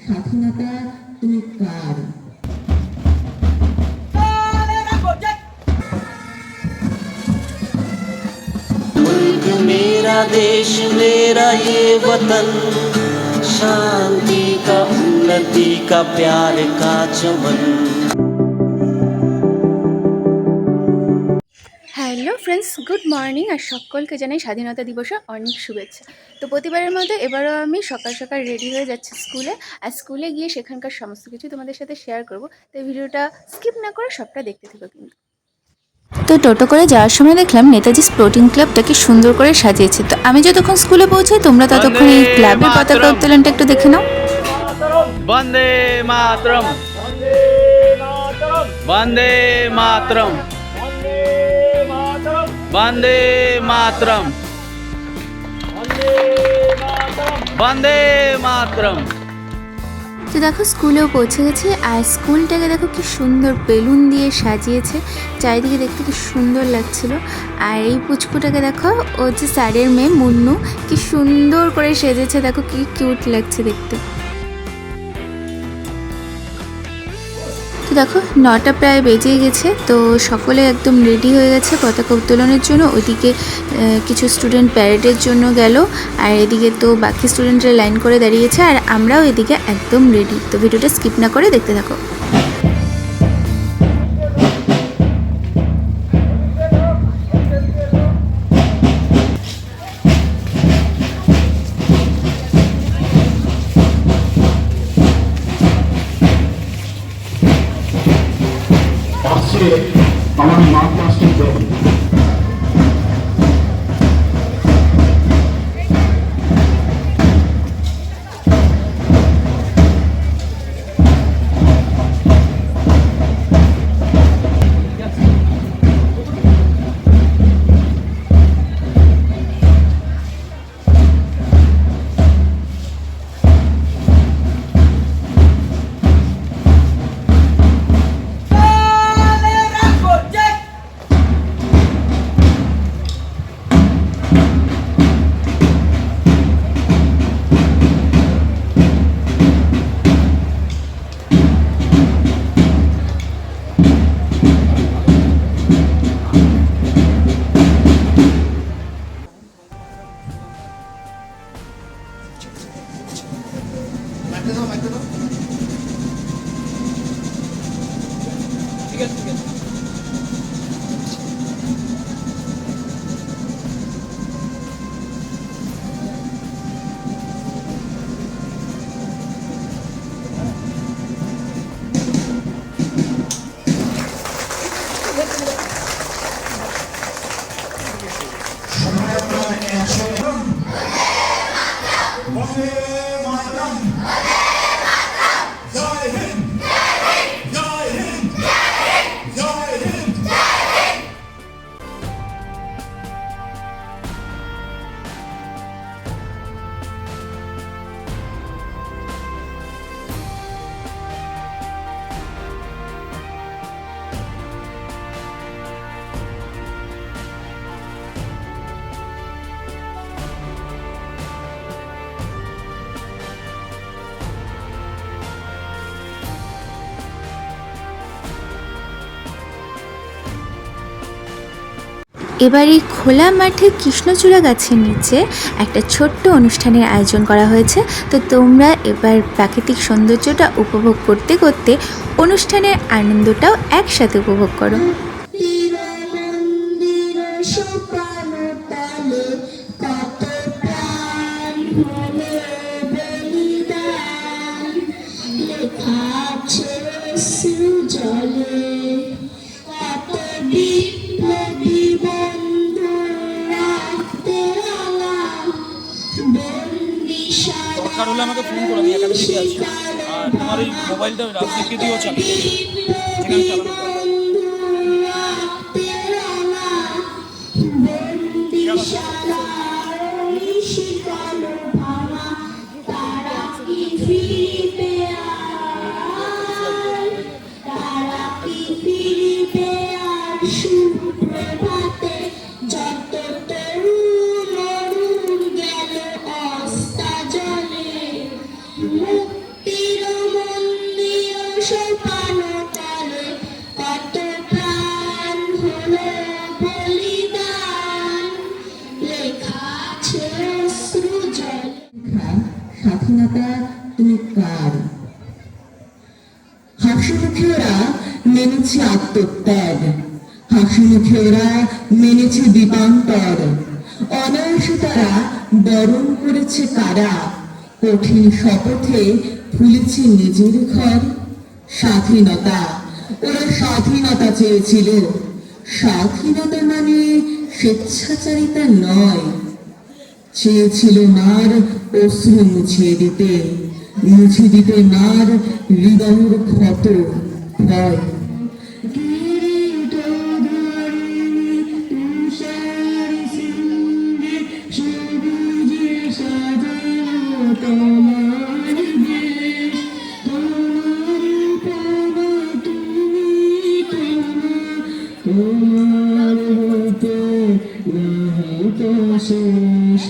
স্বাধীনতা তুমি কার? मुल्क मेरा देश मेरा ये वतन, शांति का उन्नति का प्यार का चमन। Hello friends, good morning. আর সকলকে জানাই স্বাধীনতা দিবসের অনেক শুভেচ্ছা। তো প্রতিবারের মধ্যে এবারও আমি সকাল সকাল রেডি হয়ে যাচ্ছি স্কুলে। আর স্কুলে গিয়ে সেখানকার সমস্ত কিছু তোমাদের সাথে শেয়ার করব। তো এই ভিডিওটা স্কিপ না করে সবটা দেখতে থাকো কিন্তু। তো টোটো করে যাওয়ার সময় দেখলাম নেতাজি স্পোর্টিং ক্লাবটা কি সুন্দর করে সাজিয়েছে। তো আমি যতক্ষণ স্কুলে পৌঁছাই তোমরা ততক্ষণ এই ক্লাবের পতাকা উত্তোলনটা একটু দেখে নাও। বন্দে মাতরম, বন্দে মাতরম, বন্দে মাতরম, বন্দে মাতরম। তো দেখো স্কুলেও পৌঁছে গেছি। আর স্কুলটাকে দেখো কি সুন্দর বেলুন দিয়ে সাজিয়েছে, চারিদিকে দেখতে কি সুন্দর লাগছিল। আর এই পুচকুটাকে দেখো, ও হচ্ছে স্যারের মেয়ে মুন্নু, কি সুন্দর করে সেজেছে, দেখো কি কিউট লাগছে দেখতে। তো দেখো 9টা প্রায় বেজে গেছে। তো সকলে একদম রেডি হয়ে গেছে পতাকা উত্তোলনের জন্য। ওইদিকে কিছু স্টুডেন্ট প্যারেডের জন্য গেল, আর এদিকে তো বাকি স্টুডেন্টরা লাইন করে দাঁড়িয়েছে, আর আমরাও এদিকে একদম রেডি। তো ভিডিওটা স্কিপ না করে দেখতে থাকো। আমার মা প্লাস্টিক দেয়। এবার এই খোলা মাঠে কৃষ্ণচূড়া গাছের নিচে একটা ছোট্ট অনুষ্ঠানের আয়োজন করা হয়েছে। তো তোমরা এবার প্রাকৃতিক সৌন্দর্যটা উপভোগ করতে করতে অনুষ্ঠানের আনন্দটাও একসাথে উপভোগ করো। দরকার হলে আমাকে ফোন করো, আমি একাডেমিতে আছি। আর তোমার এই মোবাইলটা রাজদীপকে দিয়েও চালিয়ে যেখানে চালানো মুক্তির সোপানো তলে কত প্রাণ হলো বলিদান, লেখা আছে অশ্রু জলে। স্বাধীনতা তুমি কার? হাসি মুখে ওরা মেনেছে আত্মত্যাগ, হাসি মুখে ওরা মেনেছে দীপান্তর, অনায়াসে তারা বরণ করেছে কারা, কঠিন শপথে খুলেছে নিজের ঘর। স্বাধীনতা, ওরা স্বাধীনতা চেয়েছিল। স্বাধীনতা মানে স্বেচ্ছাচারিতা নয়, চেয়েছিল মার অশ্রু মুছিয়ে দিতে, মুছে দিতে মার হৃদয়ের ক্ষত ভয়। তোমার হইতে রহিত শেষ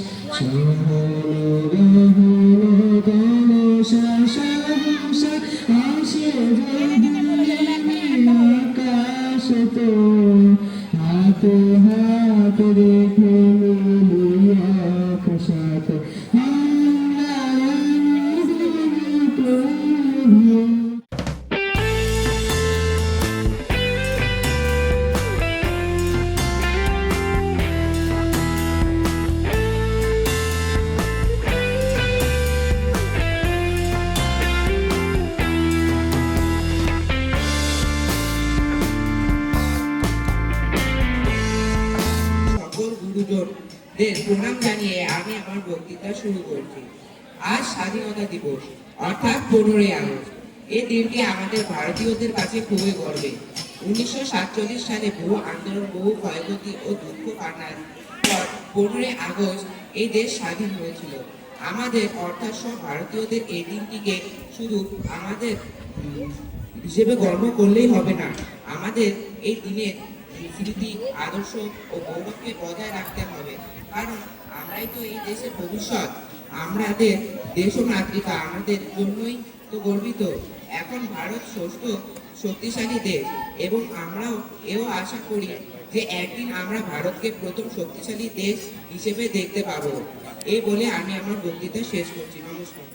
আকাশ তো হাতে হাত রেখে সাথে সকল গুরুজনদের প্রণাম জানিয়ে আমি আমার বক্তৃতা শুরু করছি। আজ স্বাধীনতা দিবস অর্থাৎ 15ই আগস্ট। এই দিনটি আমাদের ভারতীয়দের কাছে খুবই গর্বের। 1947 সালে বহু আন্দোলন, বহু ক্ষয়ক্ষতি ও দুঃখ কান্নার পর 15ই আগস্ট এই দেশ স্বাধীন হয়েছিল। আমাদের অর্থাৎ সব ভারতীয়দের এই দিনটিকে শুধু আমাদের হিসেবে গর্ব করলেই হবে না, আমাদের এই দিনের স্মৃতি, আদর্শ ও গৌরবকে বজায় রাখতে হবে। কারণ আমরাই তো এই দেশের ভবিষ্যৎ, আমাদের দেশ ও মাতৃকা আমাদের জন্যই তো গর্বিত। এখন ভারত ষষ্ঠ শক্তিশালী দেশ এবং আমরাও এও আশা করি যে একদিন আমরা ভারতকে প্রথম শক্তিশালী দেশ হিসেবে দেখতে পাবো। এই বলে আমি আমার বক্তৃতা শেষ করছি। নমস্কার।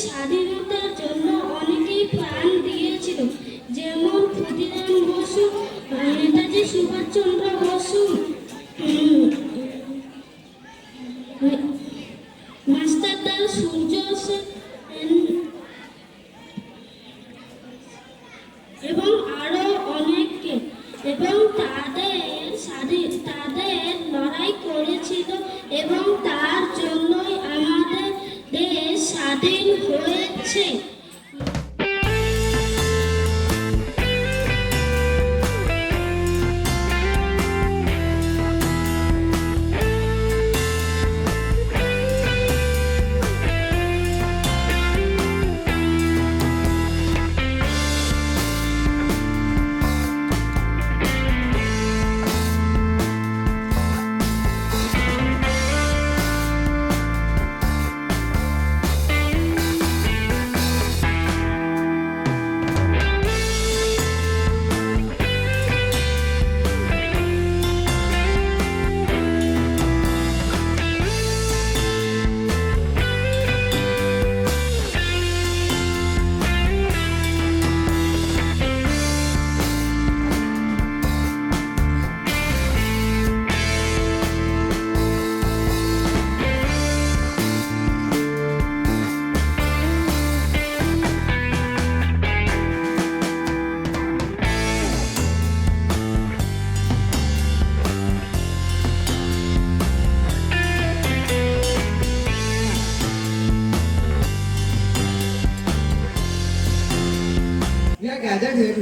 স্বাধীনতার জন্য অনেকেই প্রাণ দিয়েছিল, যেমন ক্ষুদিরাম বসু, নেতাজি সুভাষচন্দ্র বসু, মাস্টারদা সূর্য সেন এবং আরো অনেকে, এবং তাদের লড়াই করেছিল এবং তার জন্যই আমাদের দেশ স্বাধীন হয়েছে।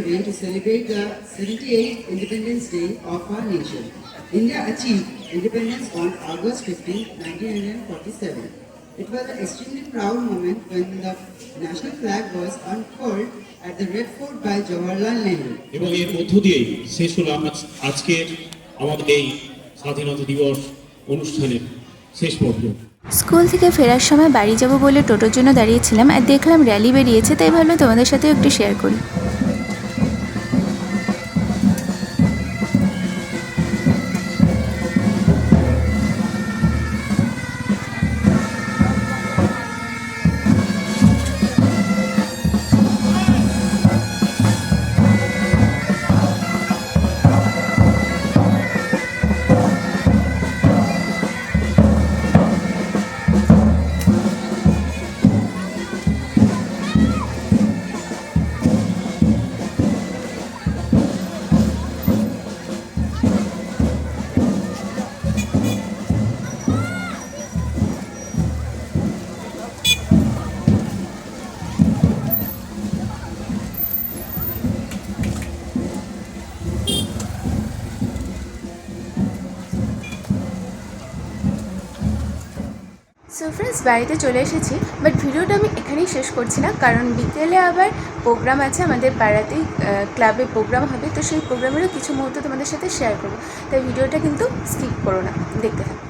today to celebrate the 78th Independence Day of our nation. India achieved independence on August 15, 1947. It was an extremely proud moment when the national flag was unfurled at the Red Fort by Jawaharlal Nehru. এবং এর মধ্য দিয়েই শেষ হলো আজকের আমাদের এই স্বাধীনতা দিবস অনুষ্ঠানের শেষ পর্ব। স্কুল থেকে ফেরার সময় বাড়ি যাব বলে টোটোর জন্য দাঁড়িয়েছিলাম আর দেখলাম র্যালি বেরিয়েছে, তাই ভাবলাম তোমাদের সাথেও একটু শেয়ার করি। সো ফ্রেন্ডস, বাড়িতে চলে এসেছি, বাট ভিডিওটা আমি এখানেই শেষ করছি না, কারণ বিকেলে আবার প্রোগ্রাম আছে আমাদের পাড়াতেই, ক্লাবে প্রোগ্রাম হবে, তো সেই প্রোগ্রামেরও কিছু মুহূর্ত তোমাদের সাথে শেয়ার করবো, তাই ভিডিওটা কিন্তু স্কিপ করো না, দেখতে থাকো।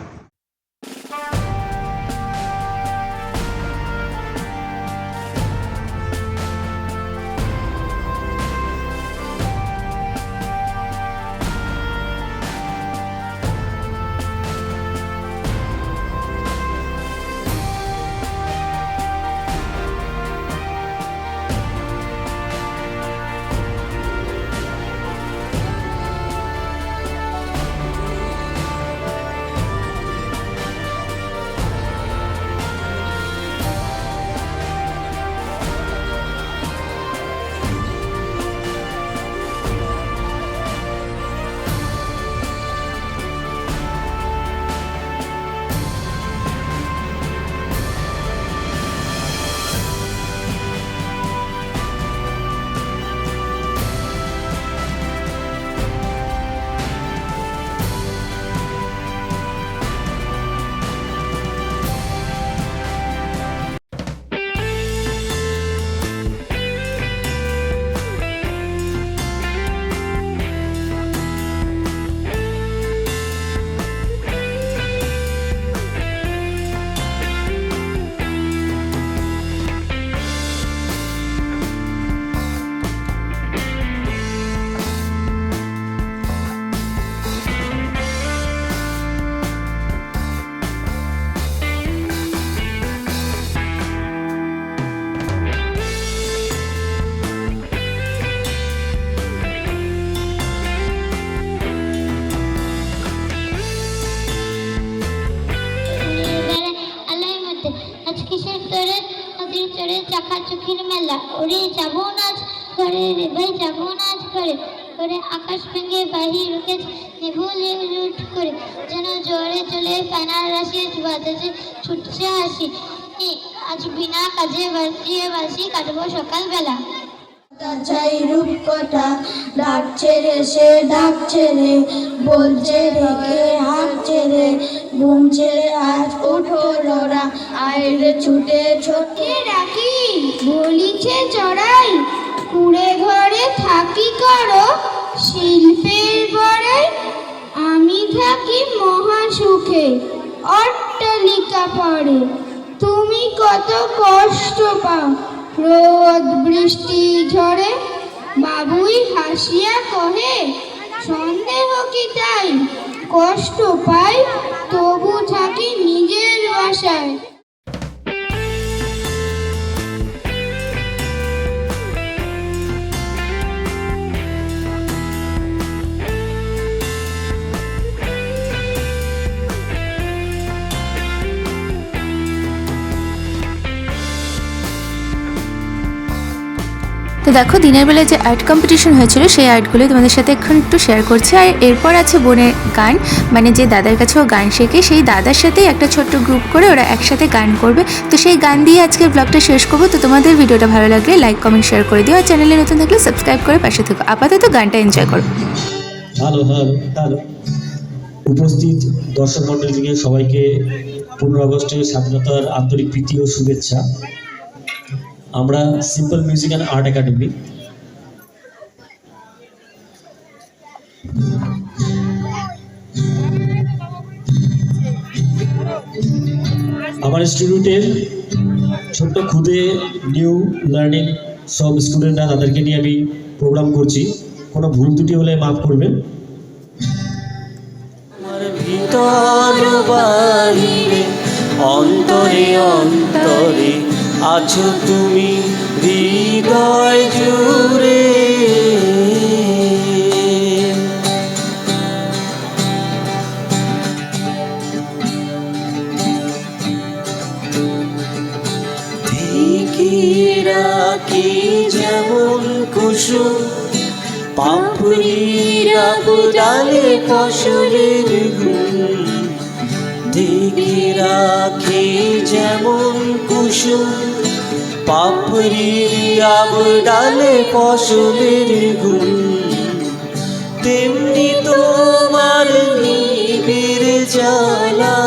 চাকাচুকির মেলা, ওরে যাবো নাচ করে রে ভাই, যাবো নাচ করে করে আকাশ ভেঙে বাহির উঠেছে নেভুলে লুট করে, যেন জোরে চলে ফেনার রাশি, বাতাসে ছুটছে হাসি, আজ বিনা কাজে বাজিয়ে বাসি কাটবো সকালবেলা। চাই রূপকথা ডাকছে রে, সে ডাকছে রে, বলছে রেখে হাঁকছে রে, ঘুম ছেড়ে আজ উঠো লোরা, আয় রে ছুটে ছোটে ডাকি বলিছে চড়াই, কুড়ে ঘরে থাকি করো শিল্পের বড়াই, আমি থাকি মহা সুখে অট্টালিকা পড়ে, তুমি কত কষ্ট পাও রোদ বৃষ্টি ঝড়ে, বাবুই হাসিয়া কহে সন্দেহ কি তাই, কষ্ট পাই তবু থাকি নিজের বাসায়। তো দেখো দিনের বেলায় যে আর্ট কম্পিটিশন হয়েছিল সেই আর্টগুলোই তোমাদের সাথে এখন একটু শেয়ার করছি। আর এরপর আছে বোনের গান, মানে যে দাদার কাছে ও গান শেখে সেই দাদার সাথেই একটা ছোট্ট গ্রুপ করে ওরা একসাথে গান করবে। তো সেই গান দিয়ে আজকের ব্লগটা শেষ করবো। তো তোমাদের ভিডিওটা ভালো লাগলে লাইক কমেন্ট শেয়ার করে দিও, আর চ্যানেলে নতুন থাকলে সাবস্ক্রাইব করে পাশে থেকো। আপাতত গানটা এনজয় করো। হ্যালো হ্যালো হ্যালো উপস্থিত দর্শক মণ্ডলীকে সবাইকে 15 আগস্টের স্বাধীনতার আন্তরিক প্রীতি ও শুভেচ্ছা। আমরা simple music and art academy আমার ইনস্টিটিউটের ছোট্ট খুদে নিউ লার্নিং সব স্টুডেন্টরা, তাদেরকে নিয়ে আমি প্রোগ্রাম করছি। কোনো ভুল ত্রুটি হলে মাফ করবেন। আমার ভিতর বাহিরে অন্তরে অন্তরে আছো তুমি হৃদয় জুড়ে। রাখি যেমন কুসুম পাপড়ির ডালে ফসলের গুণ, দেখে রাখি যেমন কুসুম পাপড়ির ডালে ফসলের গুণ, তেমনি তোমার নিবিড় জ্বালা,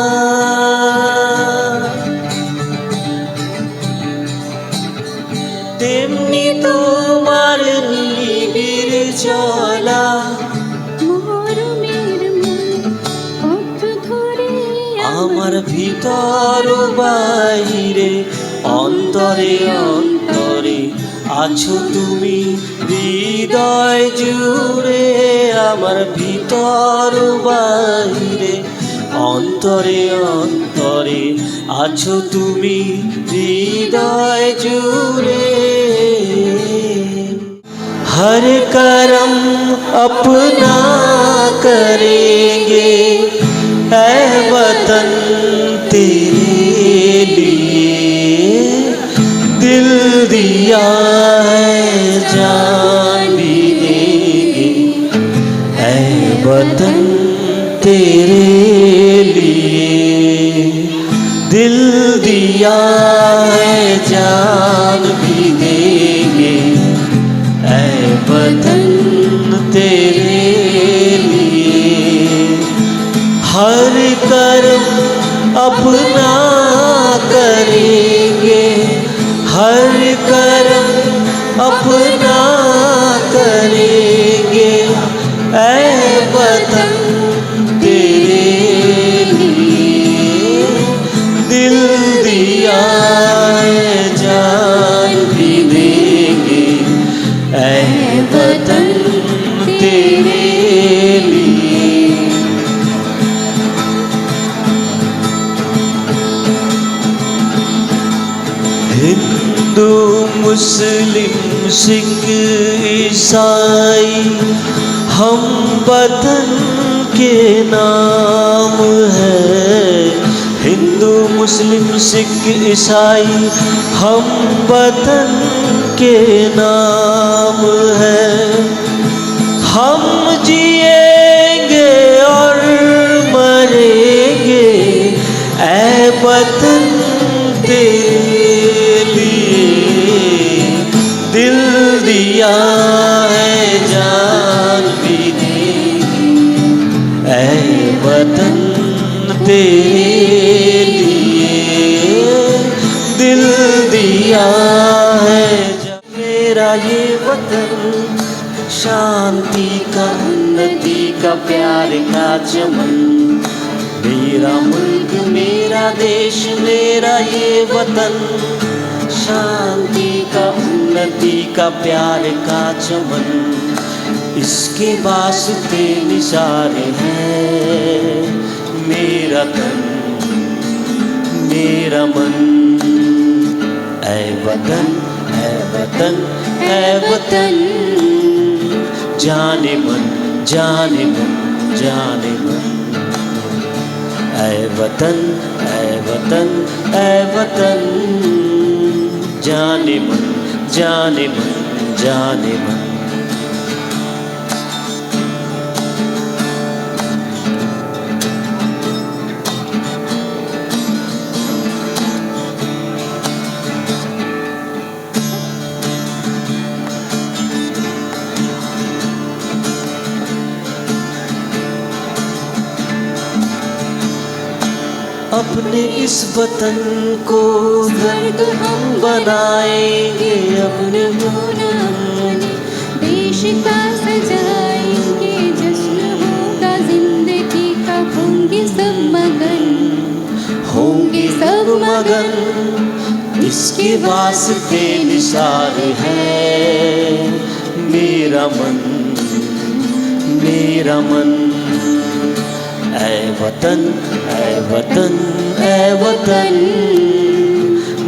তেমনি তোমার নিবিড় চলা। আমার ভিতর বাহিরে অন্তরে অন্তরে আছো তুমি হৃদয় জুড়ে। আমার ভিতর বাহিরে অন্তরে অন্তরে আছো তুমি হৃদয় জুড়ে। हर करम अपना करेंगे ऐ वतन तेरे लिए, दिल दिया है जान भी देंगे ऐ वतन तेरे लिए, दिल दिया है जान भी देंगे ऐ वतन तेरे लिए। हर कर्म अपना करेंगे, हर कर्म अपना करेंगे ऐ वतन तेरे लिए, दिल दिया है जान भी देंगे ऐ वतन तेरे लिए। हिंदू मुस्लिम सिख ईसाई हम वतन के नाम है, हिंदू मुस्लिम सिख ईसाई हम वतन के नाम है। हम जिएंगे और मरेंगे ऐ वतन तेरे लिए, दिल दिया है जान भी देंगे ऐ वतन तेरे लिए, दिल दिया है मेरा ये वतन शांति का उन्नति का प्यार का चमन। मेरा मुल्क मेरा देश मेरा ये वतन शांति का उन्नति का प्यार का चमन। इसके वास्ते निसारे हैं मेरा तन मेरा मन। ऐ वतन ऐ वतन ऐ वतन, जाने मन जाने मन जाने मन। ऐ वतन ऐ वतन ऐ वतन, जाने मन जाने मन। अपने इस वतन को स्वर्ग हम बनाएंगे, अपने देश का सजाएंगे, जश्न होगा जिंदगी का, होंगे सब मगन, होंगे सब मगन। इसके वास्ते निसार है मेरा मन, मेरा मन। ऐ वतन, ऐ वतन, ऐ वतन,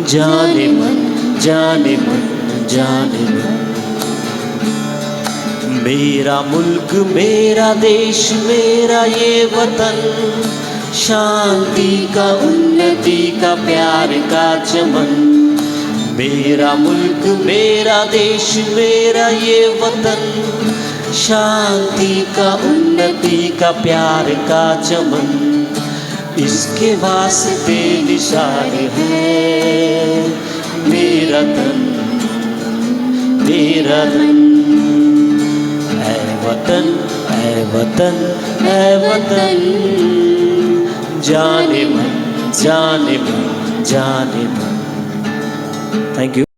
जाने मन, जाने मन, जाने मन। मेरा मुल्क, मेरा देश, मेरा ये वतन, शांति का, उन्नति का, प्यार का चमन। मेरा मुल्क, मेरा देश, मेरा ये वतन, शांति का, उन्नति का, प्यार का चमन। इसके वास्ते निसार है मेरा तन, मेरा धन। ऐ वतन, ऐ वतन, ऐ वतन, जाने मन, जाने मन, जाने मन। Thank you.